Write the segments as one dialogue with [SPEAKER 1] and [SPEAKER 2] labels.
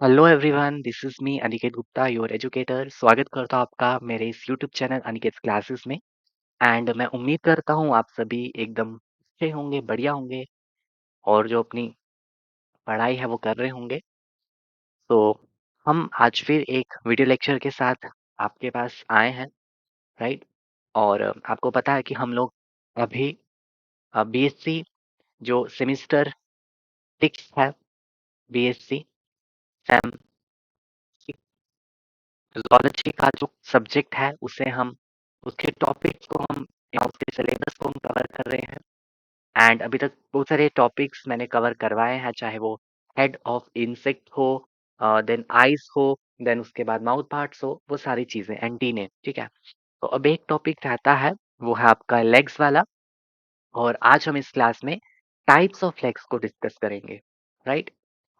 [SPEAKER 1] Hello everyone, this is me Aniket Gupta, your educator. स्वागत करता हूँ आपका मेरे इस यूट्यूब चैनल अनिकेत क्लासेस में। एंड मैं उम्मीद करता हूँ आप सभी एकदम अच्छे होंगे, बढ़िया होंगे और जो अपनी पढ़ाई है वो कर रहे होंगे। तो हम आज फिर एक वीडियो लेक्चर के साथ आपके पास आए हैं, राइट। और आपको पता है कि हम लोग अभी बीएससी जो सेमिस्टर 6 है, बीएससी सैम फिजियोलॉजी का जो सब्जेक्ट है उसे हम उसके टॉपिक्स को हम या उसके सिलेबस को हम कवर कर रहे हैं। एंड अभी तक बहुत सारे टॉपिक्स मैंने कवर करवाए हैं, चाहे वो हेड ऑफ इंसेक्ट हो, देन आइज हो, देन उसके बाद माउथ पार्ट्स हो, वो सारी चीजें एंटीने, ठीक है। तो अब एक टॉपिक रहता है, वो है आपका लेग्स वाला। और आज हम इस क्लास में टाइप्स ऑफ लेग्स को डिस्कस करेंगे, राइट।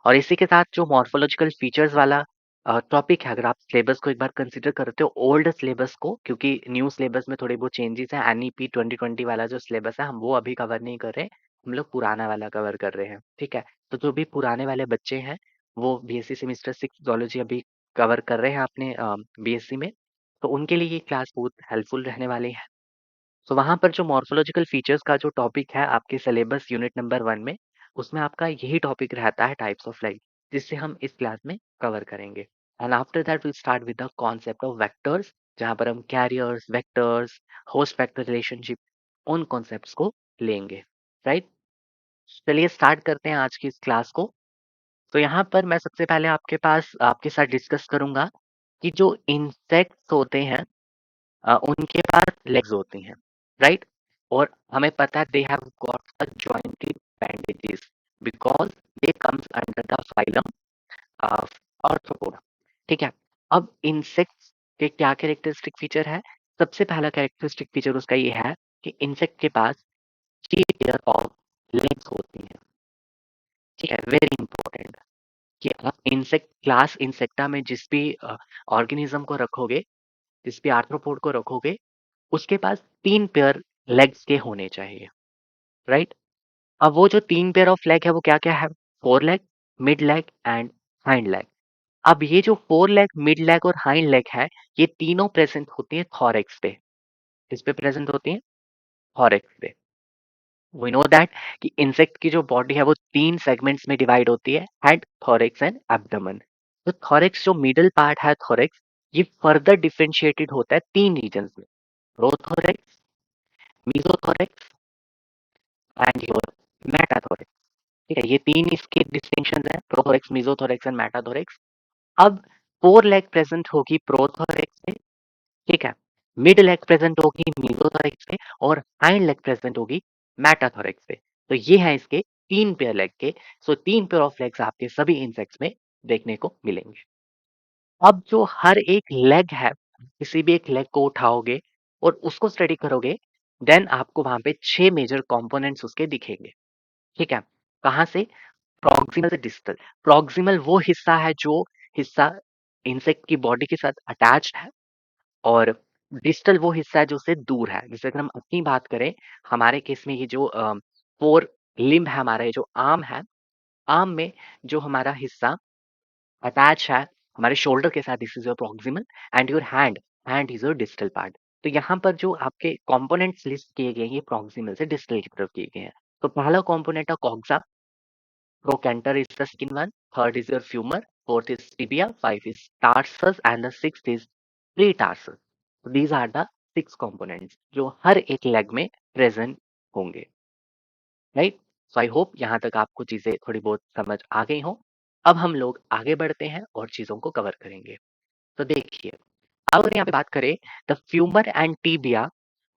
[SPEAKER 1] और इसी के साथ जो मॉर्फोलॉजिकल फीचर्स वाला टॉपिक है, अगर आप सिलेबस को एक बार कंसिडर करते हो, ओल्ड सिलेबस को, क्योंकि न्यू सिलेबस में थोड़े बहुत चेंजेस हैं। एनईपी 2020 वाला जो सिलेबस है हम वो अभी कवर नहीं कर रहे, हम लोग पुराना वाला कवर कर रहे हैं, ठीक है। तो जो भी पुराने वाले बच्चे हैं वो बीएससी सेमेस्टर 6 जूलॉजी अभी कवर कर रहे हैं अपने बीएससी में, तो उनके लिए ये क्लास बहुत हेल्पफुल रहने वाली है। तो वहाँ पर जो मॉर्फोलॉजिकल फीचर्स का जो टॉपिक है आपके सिलेबस यूनिट नंबर 1 में, उसमें आपका यही टॉपिक रहता है, टाइप्स ऑफ लाइट, जिससे हम इस क्लास में कवर करेंगे। And after that will start with the concept of vectors, जहाँ पर हम carriers, vectors, host vector relationship, उन कॉन्सेप्ट्स को लेंगे, राइट। चलिए स्टार्ट करते हैं आज की इस क्लास को। तो यहाँ पर मैं सबसे पहले आपके साथ डिस्कस करूंगा कि जो इंसेक्ट्स होते हैं उनके पास लेग्स होती हैं, राइट। और हमें पता है they have got a jointed appendages because they comes under the phylum arthropoda, ठीक है। अब इंसेक्ट्स के क्या कैरेक्टरिस्टिक फीचर है? सबसे पहला कैरेक्टरिस्टिक फीचर उसका ये है कि इंसेक्ट के पास 3 पेयर ऑफ लेग्स होती हैं, ठीक है। वेरी इंपॉर्टेंट कि आप इंसेक्ट क्लास इंसेक्टा में जिस भी ऑर्गेनिज्म को रखोगे, जिस भी आर्थ्रोपोड को रखोगे, उसके पास 3 पेयर लेग्स के होने चाहिए, राइट। अब वो जो 3 पेयर ऑफ लेग है वो क्या क्या है? Four leg, mid leg and hind leg. अब ये जो फोर लेग, मिड लेग और हाइंड लेग है, ये तीनों प्रेजेंट होती है थॉरेक्स पे। किस पे प्रेजेंट होती है? थॉरेक्स पे। वी नो दैट कि इंसेक्ट की जो बॉडी है वो 3 सेगमेंट्स में डिवाइड होती है, हेड, थॉरेक्स एंड एब्डोमेन। तो थॉरेक्स जो मिडिल पार्ट है थॉरेक्स, ये फर्दर डिफरेंशिएटेड होता है 3 रीजन्स में, prothorax, mesothorax and your metathorax, ठीक है। ये 3 इसके डिस्टिंक्शन है, प्रोथोरेक्स, मीजोथोरेक्स एंड मेटाथोरेक्स। अब फोर लेग प्रेजेंट होगी प्रोथोरेक्स पे, ठीक है। मिड लेग प्रेजेंट होगी मीजोथोरेक्स पे और हाइंड लेग प्रेजेंट होगी मेटाथोरेक्स पे। तो ये है इसके 3 पेयर लेग के। सो 3 पेयर ऑफ लेग्स आपके सभी इंसेक्ट्स में देखने को मिलेंगे। अब जो हर एक लेग है, किसी भी एक लेग को उठाओगे और उसको स्टडी करोगे, देन आपको वहां पे 6 मेजर कंपोनेंट्स उसके दिखेंगे, ठीक है। कहाँ से? प्रॉक्सिमल से डिस्टल। प्रॉक्सिमल वो हिस्सा है जो हिस्सा इंसेक्ट की बॉडी के साथ अटैच्ड है, और डिस्टल वो हिस्सा है जो उससे दूर है। जैसे अगर हम अपनी बात करें, हमारे केस में ये जो फोर लिम्ब है, हमारा ये जो आर्म है, आर्म में जो हमारा हिस्सा अटैच है हमारे शोल्डर के साथ, this is your proximal. And your hand, hand is your distal part. तो यहाँ पर जो आपके कंपोनेंट्स लिस्ट किए गए हैं, ये प्रॉक्सिमल से डिस्टल की तरफ किए गए हैं। तो पहला कंपोनेंट है coxa, trochanter is the skin one, third is your femur, fourth is tibia, five is tarsus, and the sixth is pretarsus. So these are the 6 components जो हर एक लेग में प्रेजेंट होंगे, राइट। सो आई होप यहाँ तक आपको चीजें थोड़ी बहुत समझ आ गई हो। अब हम लोग आगे बढ़ते हैं और चीजों को कवर करेंगे। तो देखिए, अब अगर यहाँ पे बात करें, the femur and tibia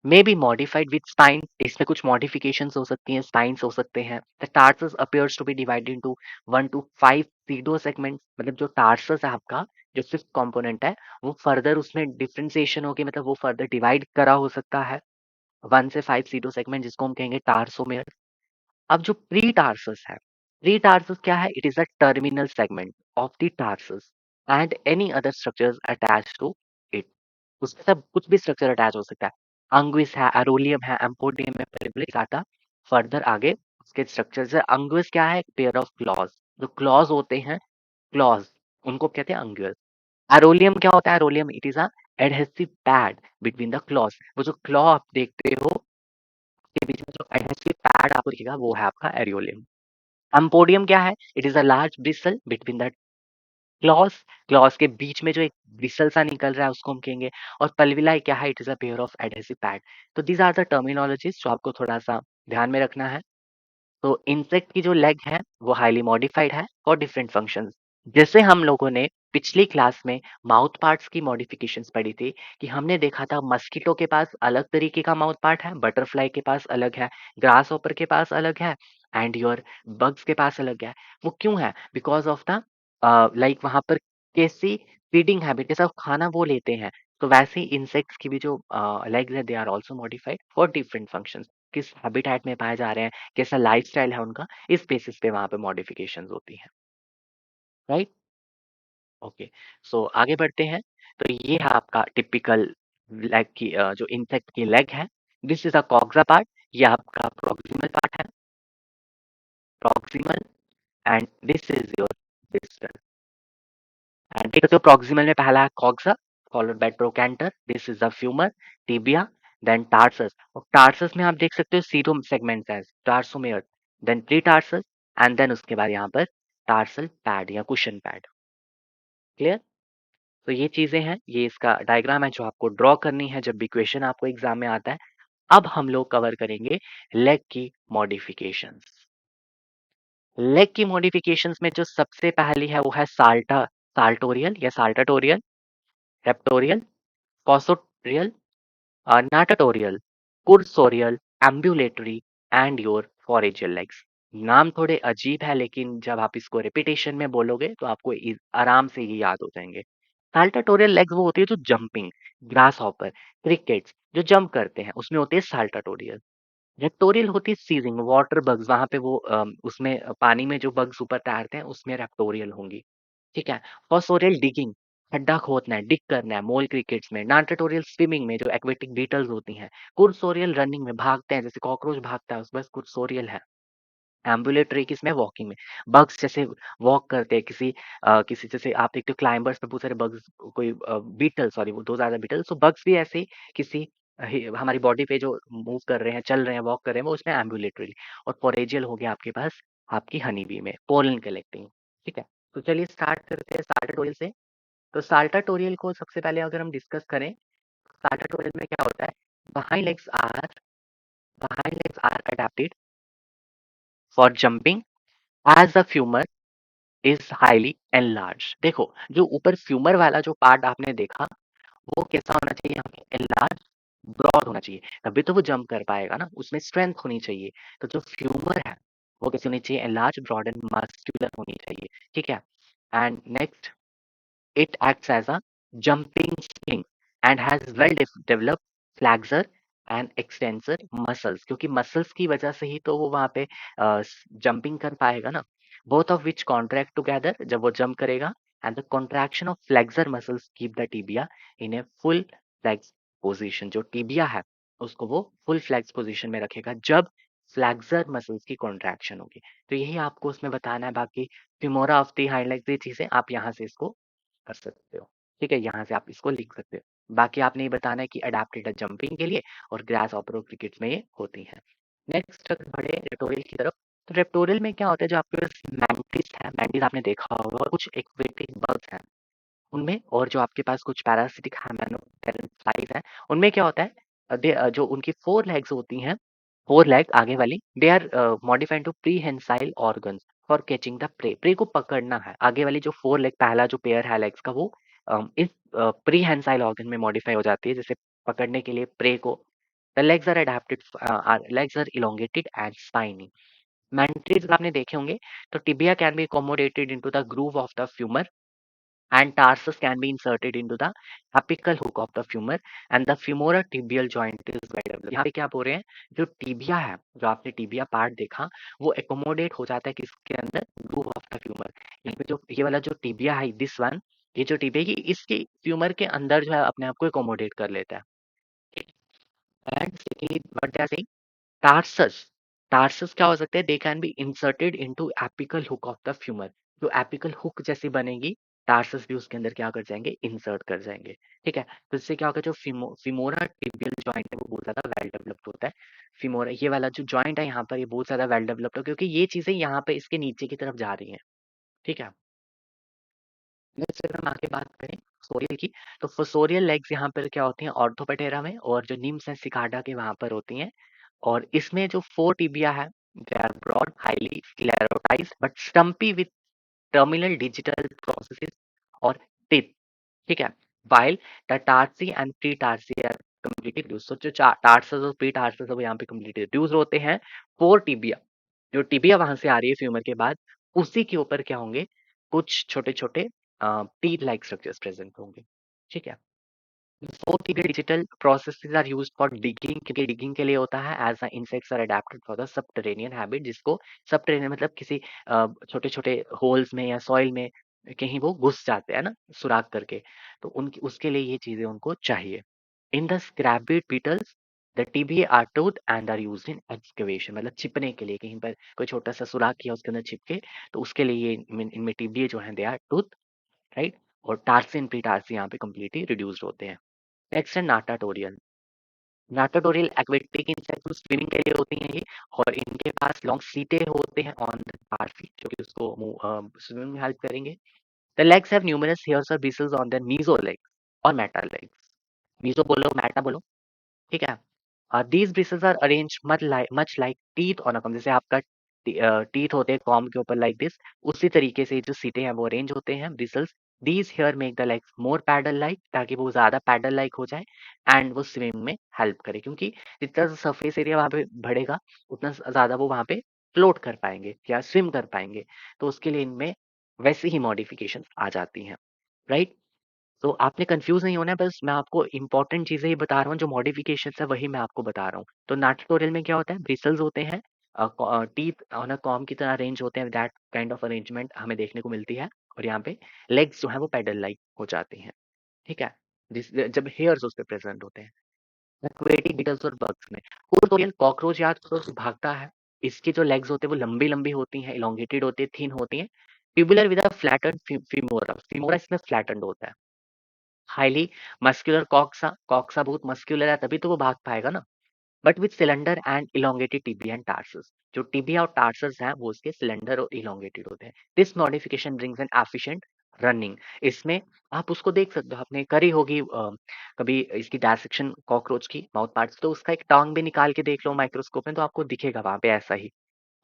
[SPEAKER 1] may be modified with spine, इसमें कुछ मॉडिफिकेशंस हो सकती हैं, स्पाइन्स हो सकते हैं। The tarsus appears to be divided into 1 to 5 pseudo segments, मतलब जो टार्सस है आपका, जो फिफ्थ कंपोनेंट है, वो फर्दर उसमें डिफरेंशिएशन होगी, मतलब वो फर्दर डिवाइड करा हो सकता है 1 से 5 सीडो सेगमेंट, जिसको हम कहेंगे टार्सोमेर। अब जो प्री टार्सस है, प्री टार्सस क्या है? It is a terminal segment of the tarsus and any other structures attached to it. उसके साथ कुछ भी स्ट्रक्चर अटैच हो सकता है, अंगुइस है, एरोलियम है, एम्पोडियम है, पेरिब्लिक आटा। फर्दर आगे उसके स्ट्रक्चर है। अंगुइस क्या है? Pair of clause. जो क्लॉज होते हैं, क्लॉज उनको कहते हैं अंग्यूल। एरोलियम क्या होता है? Arolium it is a adhesive pad between the claws. वो जो क्लॉ आप देखते हो के बीच में जो एडहेसिव पैड आपको दिखेगा वो है आपका एरियोलियम। एम्पोडियम क्या है? It is a large bristle between the clause. Clause के बीच में जो एक ब्रिसल सा निकल रहा है उसको हम कहेंगे। और पल्विलाई क्या है? It is a pair of adhesive pad. तो दीज आर द टर्मिनोलॉजीज जो आपको थोड़ा सा ध्यान में रखना है। तो इंसेक्ट की जो लेग है वो हाईली मॉडिफाइड है फॉर डिफरेंट फंक्शंस। जैसे हम लोगों ने पिछली क्लास में माउथ पार्ट्स की मॉडिफिकेशंस पढ़ी थी कि हमने देखा था मस्कीटो के पास अलग तरीके का माउथ पार्ट है, बटरफ्लाई के पास अलग है, ग्रास हॉपर के पास अलग है, एंड योर बग्स के पास अलग है। वो क्यों है? बिकॉज ऑफ द लाइक वहां पर कैसी फीडिंग हैबिट, कैसा खाना वो लेते हैं। तो वैसे ही इंसेक्ट्स की भी जो लेग्स है they are also modified for different functions. किस हैबिटेट में पाए जा रहे हैं, कैसा लाइफस्टाइल है उनका, इस बेसिस पे वहां पे मॉडिफिकेशंस होती हैं। राइट? ओके। सो आगे बढ़ते हैं। तो ये है आपका टिपिकल लेग की जो इंसेक्ट की लेग है। This is a coxa part. ये आपका प्रॉक्सिमल पार्ट है, proximal, and this is your distal. And देखो तो प्रॉक्सिमल में पहला है coxa, followed by trochanter, this is the femur, tibia, then tarsus. और टार्सस में आप देख सकते हो सीरोम सेगमेंट्स है, tarsomere, then pretarsus, and then उसके बाद यहाँ पर टार्सल पैड या कुशन पैड। क्लियर? तो ये चीजें हैं, ये इसका डायग्राम है जो आपको ड्रॉ करनी है जब भी क्वेश्चन आपको एग्जाम में आता है। अब हम लोग कवर करेंगे लेग की मॉडिफिकेशंस। लेग की मॉडिफिकेशंस में जो सबसे पहली है वो है साल्टोरियल या साल्टाटोरियल, रेप्टोरियल, कॉसोरियल, नाटाटोरियल, कुर्सोरियल, एम्बुलेटरी, एंड योर फोरेजियल लेग्स। नाम थोड़े अजीब है लेकिन जब आप इसको रिपीटेशन में बोलोगे तो आपको आराम से ये याद हो जाएंगे। साल्टाटोरियल लेग्स वो होती है जो जंपिंग, ग्रास हॉपर, क्रिकेट्स जो जंप करते हैं उसमें होती है साल्टाटोरियल। रेप्टोरियल होती है सीजिंग, वाटर बग्स, वहां पे वो उसमें पानी में जो बग्स ऊपर तैरते हैं उसमें रेप्टोरियल होंगी। ठीक है। फॉसोरियल डिगिंग, खड्डा खोदना है, डिग करना है, मोल क्रिकेट्स में। नाटाटोरियल स्विमिंग में जो एक्वेटिक बीटल्स होती हैं। कुर्सोरियल रनिंग में, भागते हैं जैसे कॉकरोच भागता है, उस बस कुर्सोरियल है। एम्बुलेटरी किसमें? वॉकिंग में। बग्स जैसे वॉक करते हैं, किसी जैसे आप देखते हो क्लाइंबर्स पे बहुत सारे बग्स, कोई बीटल, सॉरी वो दो ज्यादा बीटल, सो बग्स भी ऐसे ही किसी हमारी बॉडी पे जो मूव कर रहे हैं, चल रहे हैं, वॉक कर रहे हैं, वो उसमें एम्बुलेटरी। और फोरेजियल हो गया आपके पास आपकी हनी बी में पोलन कलेक्टिंग। ठीक है। तो चलिए स्टार्ट करते हैं साल्टाटोरियल से। तो साल्टाटोरियल को सबसे पहले अगर हम डिस्कस करें, साल्टाटोरियल में क्या होता है? Behind legs are behind legs are adapted for jumping as the femur is highly enlarge. देखो जो ऊपर फ्यूमर वाला जो पार्ट आपने देखा वो कैसा होना चाहिए? यहाँ पे एनलार्ज, ब्रॉड होना चाहिए, तभी तो वो जंप कर पाएगा ना, उसमें स्ट्रेंथ होनी चाहिए। तो जो फ्यूमर है वो कैसी होनी चाहिए? एनलार्ज, ब्रॉड एंड मस्कुलर होनी चाहिए। ठीक है। And next, it acts as a jumping spring and has well developed flexor and extensor muscles, क्योंकि मसल्स की वजह से ही तो वो वहां पे जंपिंग कर पाएगा ना। Both of which contract together जब वो जंप करेगा, and the contraction of flexor muscles keep the tibia in a full flex position. जो टिबिया है उसको वो फुल फ्लेक्स पोजीशन में रखेगा जब फ्लेक्सर मसल्स की कॉन्ट्रैक्शन होगी। तो यही आपको उसमें बताना है। बाकी फिमोरा ऑफ द हाइंड लेग्स, ये चीजें आप यहाँ से इसको कर सकते हो। ठीक है, यहाँ से आप इसको लिख सकते हो। बाकी आपने ये बताना है कि अडेप्टेड है जंपिंग के लिए और ग्रास ऑपर क्रिकेट में ये होती हैं। नेक्स्ट अगर बढ़े रेप्टोरियल की तरफ, तो रेप्टोरियल में क्या होता है? जो आपके पास मैंटिस है, मैंटिस आपने देखा होगा, और कुछ एक्वेटिक बर्ड्स हैं उनमें, और जो आपके पास कुछ पैरासिटिक फ्लाइज हैं उनमें क्या होता है? जो उनकी फोर लेग्स होती हैं, फोर लेग आगे वाली, they are modified to prehensile organs for catching the prey को पकड़ना है। आगे वाली जो फोर लेग, पहला जो पेयर है लेग्स का, वो इस प्रीहेंसाइल ऑर्गन में मॉडिफाई हो जाती है जैसे पकड़ने के लिए प्रे को। The legs are adapted, legs are elongated and spiny. मैंट्रीज आपने देखे होंगे। तो tibia can be accommodated into the groove of the femur, and tarsus can be inserted into the apical hook of the femur, and the femorotibial joint is well developed। यहाँ पे क्या बोल रहे हैं? जो टिबिया है, जो आपने टिबिया पार्ट देखा, वो एकोमोडेट हो जाता है किसके अंदर? Groove of the femur. यहाँ पे जो ये वाला जो टिबिया है, दिस वन, ये जो टिबिया है इसकी फ्यूमर के अंदर जो है अपने आप को एकोमोडेट कर लेता है। And secondly what they are saying, tarsus, tarsus क्या हो सकते हैं? They can be inserted into apical hook of the femur. जो एपिकल हुक जैसी बनेगी टार्सस भी उसके अंदर क्या कर जाएंगे, इंसर्ट कर जाएंगे। ठीक है, तो इससे क्या होगा, जो फिमोरा टिबियल जॉइंट है वो बहुत ज्यादा वेल डेवलप्ड होता है। फिमोरा ये वाला जो जॉइंट है यहाँ पर, ये बहुत ज्यादा वेल डेवलप्ड है, क्योंकि ये चीजें यहाँ पे इसके नीचे की तरफ जा रही हैं। ठीक है, नेक्स्ट अगर हम आगे बात करें फोसोरियल की, तो फोसोरियल लेग्स यहाँ पर क्या होती हैं, ऑर्थोपेटेरा में, और जो निम्स हैं सिकाडा के वहां पर होती हैं। और इसमें जो फोर टिबिया है, they are broad, highly sclerotized but stumpy with terminal digital processes और टिप। ठीक है, while the tarsi and pre-tarsi are completely reduced। So जो टार्सस और प्री टार्सस वो यहाँ पे completely reduced होते हैं। फोर टिबिया, जो टिबिया वहां से आ रही है फ्यूमर के बाद, उसी के ऊपर क्या होंगे, कुछ छोटे छोटे टीथ लाइक स्ट्रक्चर्स प्रेजेंट होंगे। ठीक है, fore tibia digital processes are used for digging, क्योंकि डिगिंग के लिए होता है, as insects are adapted for the subterranean habit, जिसको सबटेरेनियन मतलब किसी छोटे छोटे होल्स में या सॉइल में कहीं वो घुस जाते हैं ना, सुराख करके, तो उनकी उसके लिए ये चीजें उनको चाहिए। In the scarabaeid beetles the tibiae are tooth and are used in excavation, मतलब छिपने के लिए, कहीं पर कोई छोटा सा सुराख किया उसके अंदर छिपके, तो उसके लिए ये इनमें टीबीए जो है दे आर टूथ, राइट। और टार्सिन प्री टार्सी यहाँ पे कम्प्लीटली रिड्यूस्ड होते हैं। नेक्स्ट है नाटाटोरियल। नाटाटोरियल एक्वेटिक इंसेक्ट स्विमिंग के लिए होती हैं ये, और इनके पास लॉन्ग सीटे होते हैं ऑन द टार्सी, जो कि उसको स्विमिंग में हेल्प करेंगे। The legs have numerous hairs और bristles on their meso legs और मेटा लेग्स। मीजो बोलो, मेटा बोलो, ठीक है। These bristles are arrange much like teeth on a comb, जैसे आपका टीथ होते हैं कॉम के ऊपर लाइक दिस, उसी तरीके से जो सीटे हैं वो अरेंज होते हैं bristles. These hair make the legs more paddle like, ताकि वो ज्यादा पैडल लाइक हो जाए, एंड वो स्विमिंग में हेल्प करे, क्योंकि जितना सरफेस एरिया वहां पे बढ़ेगा, उतना ज्यादा वो वहां पे फ्लोट कर पाएंगे या स्विम कर पाएंगे। तो उसके लिए इनमें वैसे ही मॉडिफिकेशन आ जाती हैं, राइट। तो आपने कंफ्यूज नहीं होना है, बस मैं आपको इंपॉर्टेंट चीजें ही बता रहा हूँ, जो मॉडिफिकेशन है वही मैं आपको बता रहा हूँ। तो नाटोरियल में क्या होता है, ब्रिसल्स होते हैं, टीथ ऑन अ कॉम की तरह अरेंज होते हैं, दैट काइंड ऑफ अरेंजमेंट हमें देखने को मिलती है। और यहाँ पे लेग्स जो है वो पेडल लाइक हो जाती हैं। ठीक है, जब हेयर्स उस पर प्रेजेंट होते हैं। एक्वेटिक बीटल्स और बग्स में टोरियल कॉकरोच याद करो तो भागता है, इसकी जो लेग्स होते हैं वो लंबी लंबी होती हैं, इलोंगेटेड होती है, थिन होती हैं। ट्यूबुलर विद अ फ्लैटेंड फीमोरा, फीमोरा इसमें फ्लैटेंड होता है। हाईली मस्कुलर कॉक्सा, कॉक्सा बहुत मस्कुलर है तभी तो वो भाग पाएगा ना। But with cylinder and elongated tibia and tarsus, जो टिबिया और टार्सस हैं वो उसके सिलेंडर और इलोंगेटेड होते हैं। This modification brings N efficient running. इसमें आप उसको देख सकते हो, आपने करी होगी कभी इसकी डायसेक्शन कॉकरोच की माउथ पार्ट्स, तो उसका एक टांग भी निकाल के देख लो माइक्रोस्कोप में, तो आपको दिखेगा वहां पे ऐसा ही।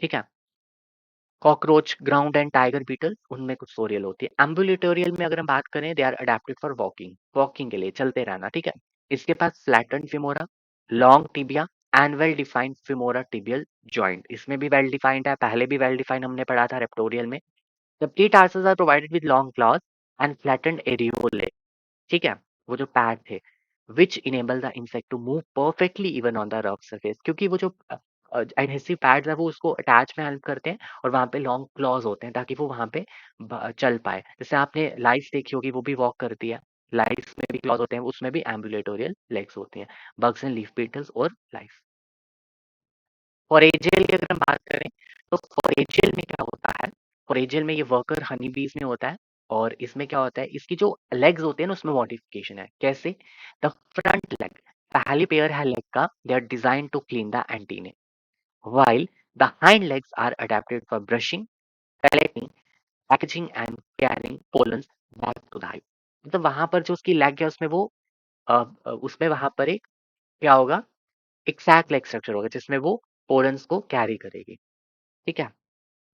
[SPEAKER 1] ठीक है, cockroach, ground and tiger beetle, उनमें कुछ सोरियल होती है। एम्बुलेटोरियल में अगर हम बात करें, they are adapted for walking, walking के लिए, चलते रहना। ठीक है, इसके पास flatten femora, long tibia and well defined femora tibial joint, इसमें भी वेल डिफाइंड है, पहले भी वेल डिफाइंड हमने पढ़ा था रेप्टोरियल में। The pretarsus are provided with long claws and flattened arolia. ठीक है, वो जो पैड थे, which enable the insect to move perfectly even on the rough surface, क्योंकि वो जो एडहेसिव पैड्स है वो उसको अटैच में हेल्प करते हैं, और वहां पे लॉन्ग क्लॉज होते हैं ताकि वो वहां पे चल पाए। जैसे आपने लाइस देखी होगी, वो भी वॉक करती है, लाइस में भी क्लॉज होते हैं, उसमें भी एम्बुलेटोरियल लेग्स होती हैं। बग्स एंड लीफ बीटल्स और लाइस। फोरेजियल की अगर हम बात करें, तो फोरेजियल में क्या होता है, फोरेजियल में ये वर्कर हनी बीज में होता है। और इसमें क्या होता है, इसकी जो लेग्स होते हैं ना उसमें मॉडिफिकेशन है। कैसे, द फ्रंट लेग, पहली पेयर है लेग का, they are design to clean the antennae, while the hind legs are adapted for brushing, collecting, packaging and carrying pollens back to the hive। मतलब वहां पर जो उसकी लेग है उसमें वो उसमें वहां पर एक क्या होगा, एक सैक लेग स्ट्रक्चर होगा जिसमें वो पोलन्स को कैरी करेगी। ठीक है,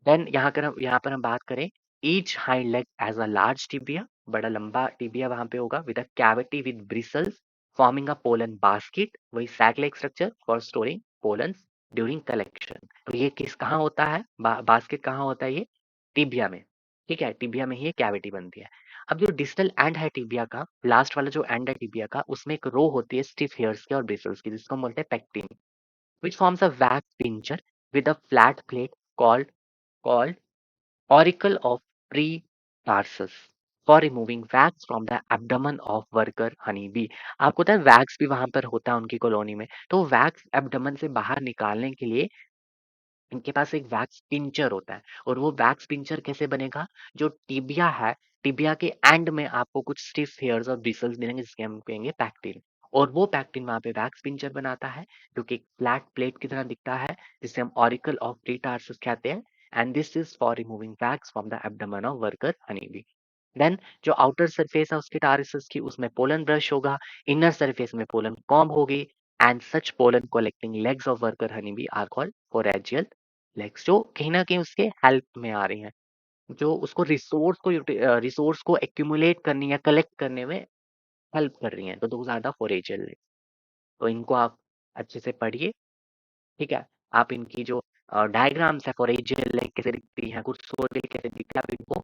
[SPEAKER 1] देन यहाँ पर हम बात करें, each hind leg as a large tibia, बड़ा लंबा टिबिया वहां पे होगा, with a cavity with bristles forming a pollen basket, वही sac leg structure for storing pollens during collection. तो ये किस कहाँ होता है, बास्केट कहाँ होता है, ये टिबिया में। ठीक है, टिबिया में ही ये कैविटी बनती है। अब जो डिस्टल एंड है टिबिया का, लास्ट वाला जो एंड है टिबिया का, उसमें एक रो होती है स्टिफ हेयर्स की और ब्रिसल्स की, जिसको हम बोलते हैं pectin, which forms a wax pincher with a flat plate called auricle of pre-tarsus for removing wax from the abdomen of worker honeybee। आपको पता है वैक्स भी वहां पर होता है उनकी कॉलोनी में, तो वैक्स एब्डोमेन से बाहर निकालने के लिए इनके पास एक वैक्स पिंचर होता है। और वो वैक्स पिंचर कैसे बनेगा, जो टिबिया है टिबिया के एंड में आपको कुछ स्टिफ हेयर्स और ब्रिसल्स मिलेंगे जिसके हम कहेंगे पैक्टिन। और वो पैक्टिन वहाँ पे वैक्स पिंचर बनाता है जो कि एक फ्लैट प्लेट की तरह दिखता है जिसे हम ऑरिकल ऑफ प्रीटार्सस कहते हैं। And this is for removing wax from the abdomen of worker honey bee. Then जो आउटर सरफेस है उसके टारिसस की उसमें पोलन ब्रश होगा, इनर सरफेस में पोलन कॉम्ब होगी and such pollen collecting legs of worker honey bee are called foragial legs, जो कहीं ना कहीं उसके हेल्प में आ रही हैं, जो उसको रिसोर्स को एक्यूमुलेट करने या कलेक्ट करने में हेल्प कर रही हैं। तो दोज आर द फोरेजियल लेग्स। तो इनको आप अच्छे से पढ़िए, ठीक है। आप इनकी जो डायग्राम्स है फोरेजियल लेग कैसे दिखती है, कुर्सोरियल कैसे दिखती है, आप इनको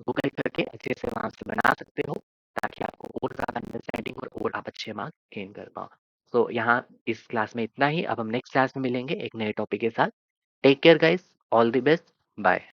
[SPEAKER 1] गूगल करके अच्छे से वहां से बना सकते हो ताकि आपको और ज्यादा अंडरस्टैंडिंग और आप अच्छे मार्क्स गेन कर पाओ। तो यहाँ इस क्लास में इतना ही। अब हम नेक्स्ट क्लास में मिलेंगे एक नए टॉपिक के साथ। Take care guys, all the best, bye.